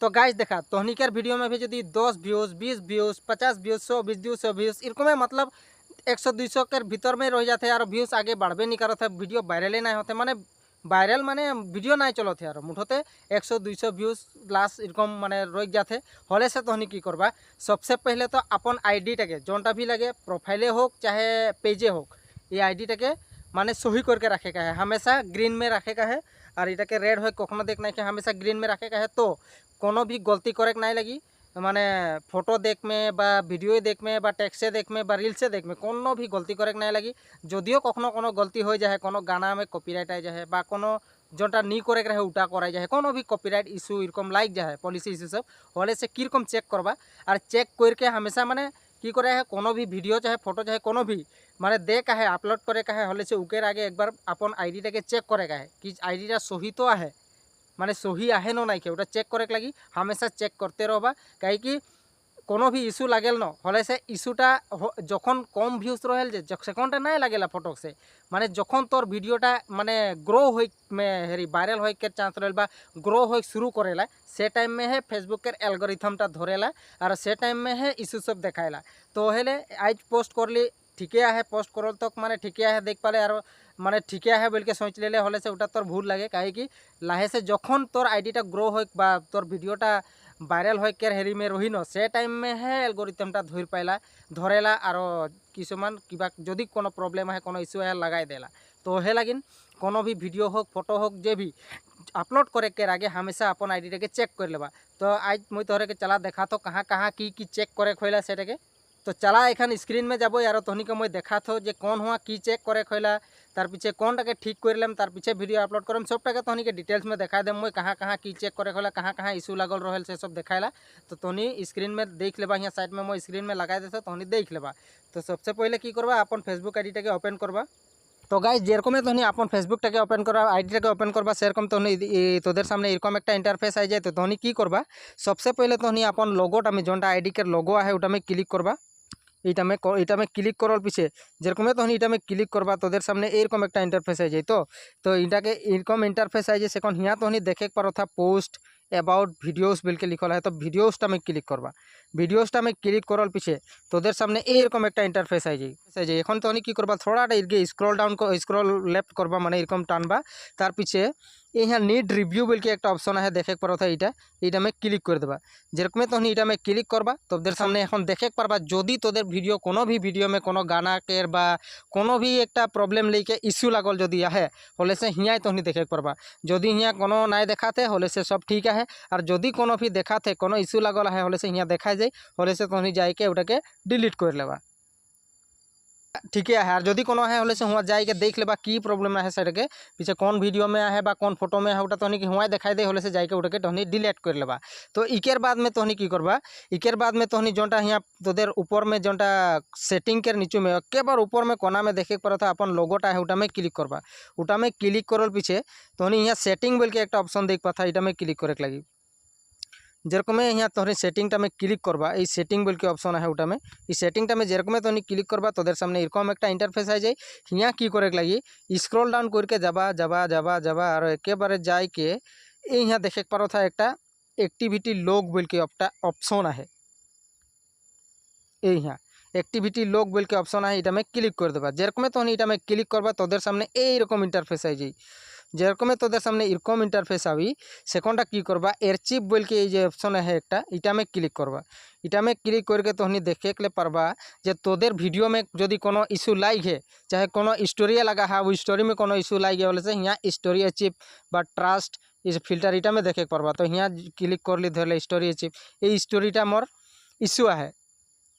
तो गाइस देखा तोहनिकर वीडियो में भी यदि 10 views 20 views 50 views 100 views 100 views income मतलब 100-200 के भीतर में रह जाते और व्यूज आगे बढ़बे नहीं करते वीडियो वायरल नहीं होते माने वायरल माने वीडियो नहीं चलते और मुठते 100-200 व्यूज लास्ट इरकम माने रह जाते हले से तोहनी की करबा सबसे पहले तो अपन आईडी टाके जोनटा भी लगे प्रोफाइले हो चाहे पेजे हो ये आईडी टाके माने सही करके रखेगा है हमेशा ग्रीन में रखेगा है और इटाके रेड हो कखनो देखना है हमेशा ग्रीन में रखेगा है तो कोनो भी गलती करे नहीं लगी माने फोटो देख में बा भिडियो देख में बा टेक्से देख में बा रील्से देख में कोनो भी गलती करे नहीं लगी जदिओ कखनो कोनो गलती हो जाए कोनो गाना में कॉपीराइट आ जाए बा कोनो जोटा नहीं करे रहे उल्टा कराई जाए कोनो भी कॉपीराइट इश्यू इरकम लाइक जाए पॉलिसी इश्यू सब हले से किरकम चेक करबा और चेक करके हमेशा माने की करे है कोनो भी वीडियो चाहे फोटो चाहे कोनो भी माने दे का है अपलोड करे का है हले से उकेर आगे एक बार अपन आईडी टाके चेक करे का है कि आईडी सही तो है माने सही आहे न नाइके ओटा चेक करे लगी हमेशा चेक करते रहबा कहीं कि कोनो भी इश्यू लागेल न हले से इश्यूटा जखन कम व्यूज रहल जे सेकंडे नहीं लागेला फोटो से माने जखन तोर वीडियोटा माने ग्रो होई में हेरी वायरल होई के चांस रहल बा ग्रो होई शुरू करेला से टाइम में है फेसबुक के एल्गोरिथमटा धरेला और से टाइम में है इश्यू सब देखाइला तो हेले आज पोस्ट करली ठीके है पोस्ट करल तक माने ठीके है देख पाले और माने ठीके है बोल के सोच ले हले से उटा तोर भूल लगे कहे कि लाहे से जखन तोर आईडीटा ग्रो हो बा तोर वीडियोटा वायरल हो के हेरी में रही न से टाइम में है एल्गोरिथमटा धर पाइला धरेला और किसुमान किबा जदि कोनो प्रॉब्लम है कोनो इश्यू है लगाई देला तो हे लगिन कोनो भी वीडियो हो फोटो हो जे भी अपलोड करे के आगे हमेशा अपन आईडी के चेक कर लेबा तो आज मुई तोहरे के चला देखा तो कहाँ कहाँ की चेक करे खोला से तो चला एखान स्क्रीन में जाबो यार तोहनी के मैं देखा थो जे कौन हुआ की चेक करे खोला तार पीछे कौन टाके ठीक कर लेम तार पीछे वीडियो अपलोड करम सब टाके तोहनी के डिटेल्स में देखा देम मैं कहाँ कहाँ की चेक करे खोला कहाँ कहाँ इश्यू लागल रहल से सब देखाइला तो तोहनी स्क्रीन में देख लेबा यहाँ साइड में मैं स्क्रीन में लगा देते तोहनी देख लेबा तो सबसे पहले की करबा अपन फेसबुक आईडी टाके ओपन करबा तो गाइस जेरकम तोहनी अपन फेसबुक टाके ओपन करबा आईडी टाके ओपन करबा सेरकम तोहनी तोदेर सामने एरकम एक इंटरफेस आ जाए तो तोहनी की करबा सबसे पहले तोहनी अपन लोगोटा में जोनटा आईडी के लोगो है ओटा में क्लिक करबा इटा में क्लिक करल पीछे जेरकम तहनी इटा में क्लिक करबा तोदेर सामने एरकम एक इंटरफेस आ जाए तो इटा के एरकम इंटरफेस आ जाए सेकंड हिया तहनी देखे पारो था पोस्ट अबाउट वीडियोस बोल के लिखल है तो वीडियोसटा में क्लिक करबा वीडियोसटा में क्लिक करल पीछे तोदेर सामने एरकम एक इंटरफेस आ जाए एखन तहनी की करबा थोड़ा इर्गे स्क्रॉल डाउन स्क्रॉल लेफ्ट करबा माने एरकम टानबा तार पीछे यहाँ नीड रिव्यू बोल के एक ऑप्शन है देखे पारो था इटा में क्लिक कर देबा जेरकम तहनी इटा में क्लिक करबा तोदेर सामने एखन देखे पारबा जदि तोदेर वीडियो कोनो भी वीडियो में कोनो गाना के बा कोनो भी एक प्रॉब्लम लेके इश्यू लागल जदि आहे हले से हिया तहनी देखे पारबा जदि हिया कोनो नाय देखाते हले से सब ठीक है और जदि कोनो भी देखाते कोनो इश्यू लागल है हले से हिया देखा जाए हले से तहनी जाके ओटाके डिलीट कर लेबा ठीक है और जदि कोनो है हले से हुआ जाए के देख लेबा की प्रॉब्लम है सेट के पीछे कौन वीडियो में है बा कौन फोटो में है उटा तहनी की हुआ दिखाई दे हले से जाके उटाके तहनी डिलीट कर लेबा तो इकेर बाद में तहनी की करबा इकेर बाद में तहनी जोनटा यहाँ तोदेर ऊपर में जोनटा सेटिंग के नीचे में एके बार ऊपर में कोना में देखे पड़ा था अपन लोगोटा है उटा में क्लिक करबा उटा में क्लिक करल पीछे तहनी यहाँ सेटिंग बोल के एक ऑप्शन देख पाता इटा में क्लिक करे लगी जेरकम यहाँ तोहरी सेटिंगटा में क्लिक करबा ये सेटिंग बोल के ऑप्शन है उटा में इस सेटिंगटा में जेरकम तहनी क्लिक करबा तोदेर सामने एरकम एक इंटरफेस आ जाए यहाँ की करे लगी स्क्रॉल डाउन करके जाबा जाबा जाबा जाबा और एकेबारे जाए के यहाँ देखे पारो था एक एक्टिविटी लॉग बोल के ऑप्शन है यहाँ एक्टिविटी लॉग बोल के ऑप्शन है इटा में क्लिक कर देबा जेरकम तहनी इटा में क्लिक करबा तोदेर सामने एरकम इंटरफेस आ जाए जेरकम तोदेर सामने एरकम इंटरफेस आवी सेकंडा की करबा एरचिप बोल के ये ऑप्शन है एक इटा में क्लिक करबा इटा में क्लिक करके तहनी देखे ले पारबा जे तोदेर वीडियो में जदि कोनो इश्यू लाइक है चाहे कोनो स्टोरी लगा है वो स्टोरी में कोनो इश्यू लाइक है से यहाँ स्टोरी अचीव बा ट्रस्ट इस फिल्टर इटा में देखे पारबा तो यहाँ क्लिक कर ली धरले स्टोरी अचीव ये स्टोरीटा मोर इश्यू है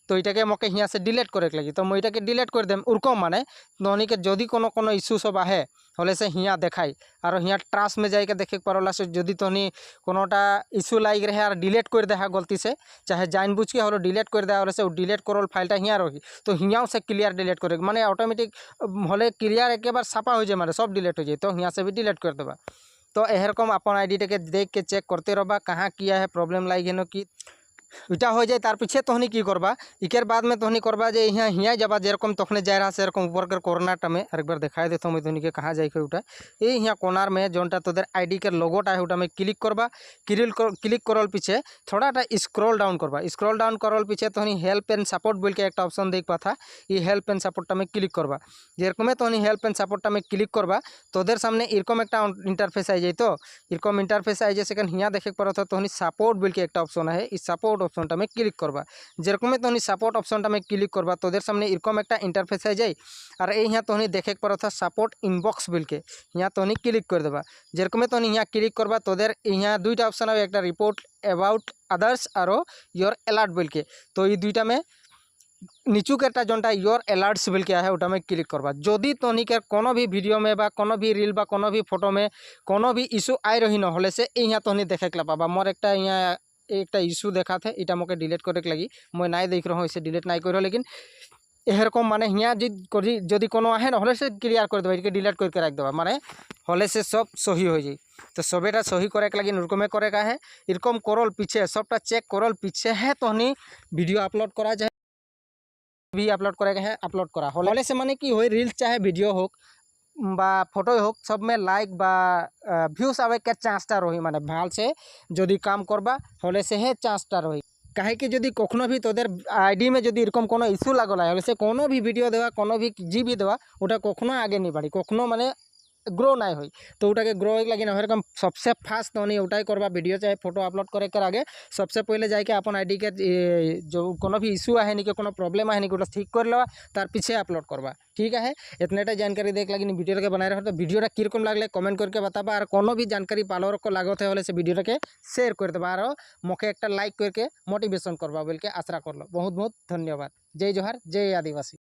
तो इटाके मोके हिया से डिलीट करे लगी तो मैं इटाके डिलीट कर देम उरकम माने तहनी के जदि कोनो कोनो इश्यू सब आहे हले से हिया देखाई और हिया ट्रास में जाके देखे पारला से जदि तहनी कोनोटा इश्यू लाइक रहे और डिलीट कर दे गलती से चाहे जानबूझ के हलो डिलीट कर दे से डिलीट करल फाइलटा हिया रही तो हियाँ से क्लियर डिलीट करे माने ऑटोमेटिक हले क्लियर एक बार साफा हो जाए माने सब डिलीट हो जाए तो हिया से भी डिलीट कर देबा तो एरकम अपन आईडी टाके देख के चेक करते रहबा कहाँ किया है प्रॉब्लम लाइक है कि ওইটা হয়ে যায় তার পিছে তখনই কি করবা ইকের बाद में तोहनी करबा जे यहाँ हिया जाबा जेरकम तखने जाय रहा सेरकम ऊपर कर कोरोनाटा में आरेकबार देखाई देता हूँ तोहनी के कहाँ जाए उठा ये यहाँ कोनार में जोनटा तोদের आईडी के लोगोटा है उटा में क्लिक करबा क्लिक करल पीछे थोड़ाटा स्क्रॉल डाउन करल पीछे तोहनी हेल्प एंड सपोर्ट बोल के एक ऑप्शन देख पा था ये हेल्प एंड सपोर्टा में क्लिक करबा जेरकम तोहनी हेल्प एंड सपोर्टा में क्लिक करबा तोদের सामने एरकम एक इंटरफेस आई जाए तो एरकम इंटरफेस आई जाए सेकेंड हिया देखे पड़ा था तोहनी सपोर्ट बोल के एक ऑप्शन है इस सपोर्ट ऑप्शनटा में क्लिक करबा जेरकम तोहनी सपोर्ट ऑप्शनटा में क्लिक करबा तोদের सामने एरकम एक इंटरफेस आई जाए और यहाँ तोहनी देखे पड़ा था सपोर्ट इनबॉक्स बोल के यहाँ तोहनी क्लिक कर देबा जेरकम तोहनी यहाँ क्लिक करबा तोদের यहाँ दुईटा ऑप्शन है एक रिपोर्ट अबाउट अदर्स और योर अलर्ट बोल के तो ये दुईटा में नीचू के जोनटा योर अलर्ट्स बोल के है उटा में क्लिक करबा जदि तोहनी के कोनो भी वीडियो में बा कोनो भी रील बा कोनो भी फोटो में कोनो भी इशू आई रही न होले से यहाँ तोहनी देखे के पाबा मोर एक यहाँ एक इशू देखा थे इटा मोके डिलीट करे के लगी मैं नहीं देख रहा हूँ इसे डिलीट नहीं कर लेकिन एरकम माने हिया जदि कोनो आहे ना होले से क्लियर कर देबा डिलीट करके रख देबा माने होले से सब सही हो जाए तो सबेटा सही करे के लगी एरकम करे का है एरकम करल पीछे सबटा चेक करल पीछे है तोहनी वीडियो अपलोड करा जाए भी अपलोड करे है अपलोड करा होले से माने कि होय रील्स चाहे वीडियो होक बा फोटो होक सब में लाइक बा व्यूज आवे के चांसटा रही माने भाल से जदि काम करबा होले से है चांसटा रही काहे कि जदि कखनो भी तोদের आईडी में जदि एरकम कोनो इश्यू लागल है से कोनो भी वीडियो देवा कोनो भी जी भी देवा ওটা कखनो आगे नहीं बढ़ी कखनो माने ग्रो नहीं हुई तो उटा के ग्रो लगी ना एरकम सबसे फास्ट तो नहीं उठाई करवा वीडियो चाहे फोटो अपलोड करे कर आगे सबसे पहले जाके अपन आईडी के जो कोनो भी इशू है नहीं कोनो प्रॉब्लम है नहीं ठीक कर लेवा तार पीछे अपलोड करवा ठीक है इतनेटा जानकारी देख लगी वीडियो के बनाए रहो तो वीडियो किरकम लगले कमेंट करके बताबा और कोनो भी जानकारी पालोर को लागत है से वीडियो के शेयर कर देबा और मोके एक लाइक करके मोटिवेशन करवा बोल के आशा कर लो बहुत बहुत धन्यवाद जय जोहार जय आदिवासी।